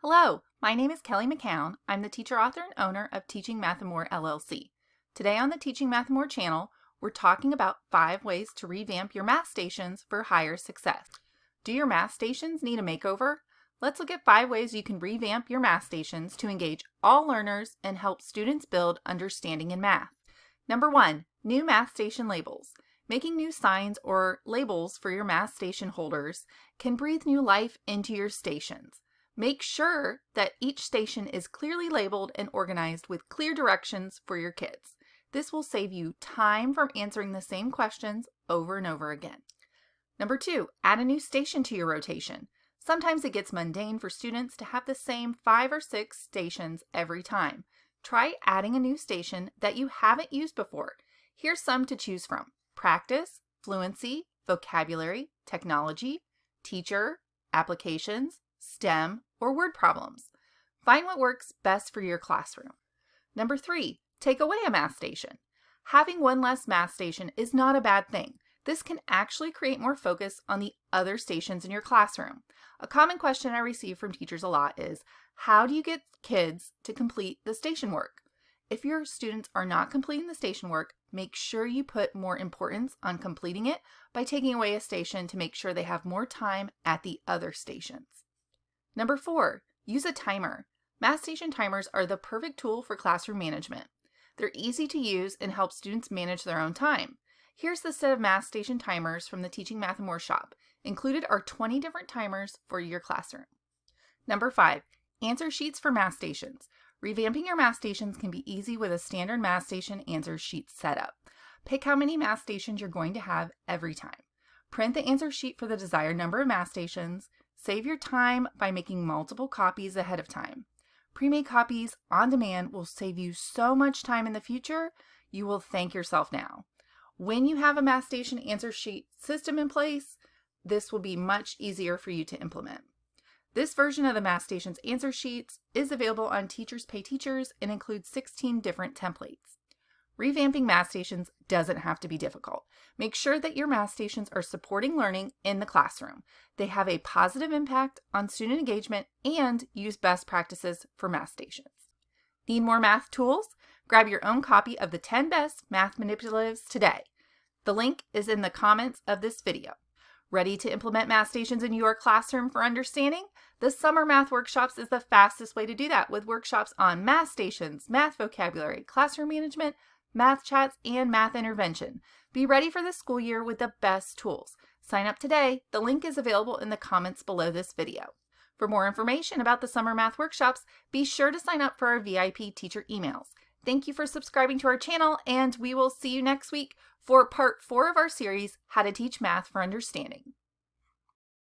Hello, my name is Kelly McCown. I'm the teacher, author, and owner of Teaching Math and More LLC. Today on the Teaching Math and More channel, we're talking about 5 ways to revamp your math stations for higher success. Do your math stations need a makeover? Let's look at 5 ways you can revamp your math stations to engage all learners and help students build understanding in math. Number 1, new math station labels. Making new signs or labels for your math station holders can breathe new life into your stations. Make sure that each station is clearly labeled and organized with clear directions for your kids. This will save you time from answering the same questions over and over again. Number 2, add a new station to your rotation. Sometimes it gets mundane for students to have the same 5 or 6 stations every time. Try adding a new station that you haven't used before. Here's some to choose from: practice, fluency, vocabulary, technology, teacher, applications, STEM, or word problems. Find what works best for your classroom. Number 3, take away a math station. Having one less math station is not a bad thing. This can actually create more focus on the other stations in your classroom. A common question I receive from teachers a lot is, how do you get kids to complete the station work? If your students are not completing the station work, make sure you put more importance on completing it by taking away a station to make sure they have more time at the other stations. Number 4, use a timer. Math station timers are the perfect tool for classroom management. They're easy to use and help students manage their own time. Here's the set of math station timers from the Teaching Math and More shop. Included are 20 different timers for your classroom. Number 5, answer sheets for math stations. Revamping your math stations can be easy with a standard math station answer sheet setup. Pick how many math stations you're going to have every time. Print the answer sheet for the desired number of math stations. Save your time by making multiple copies ahead of time. Pre-made copies on demand will save you so much time in the future, you will thank yourself now. When you have a math station answer sheet system in place, this will be much easier for you to implement. This version of the math station's answer sheets is available on Teachers Pay Teachers and includes 16 different templates. Revamping math stations doesn't have to be difficult. Make sure that your math stations are supporting learning in the classroom. They have a positive impact on student engagement and use best practices for math stations. Need more math tools? Grab your own copy of the 10 Best Math Manipulatives today. The link is in the comments of this video. Ready to implement math stations in your classroom for understanding? The Summer Math Workshops is the fastest way to do that, with workshops on math stations, math vocabulary, classroom management, math chats, and math intervention. Be ready for the school year with the best tools. Sign up today. The link is available in the comments below this video. For more information about the Summer Math Workshops, be sure to sign up for our VIP teacher emails. Thank you for subscribing to our channel, and we will see you next week for part 4 of our series, How to Teach Math for Understanding.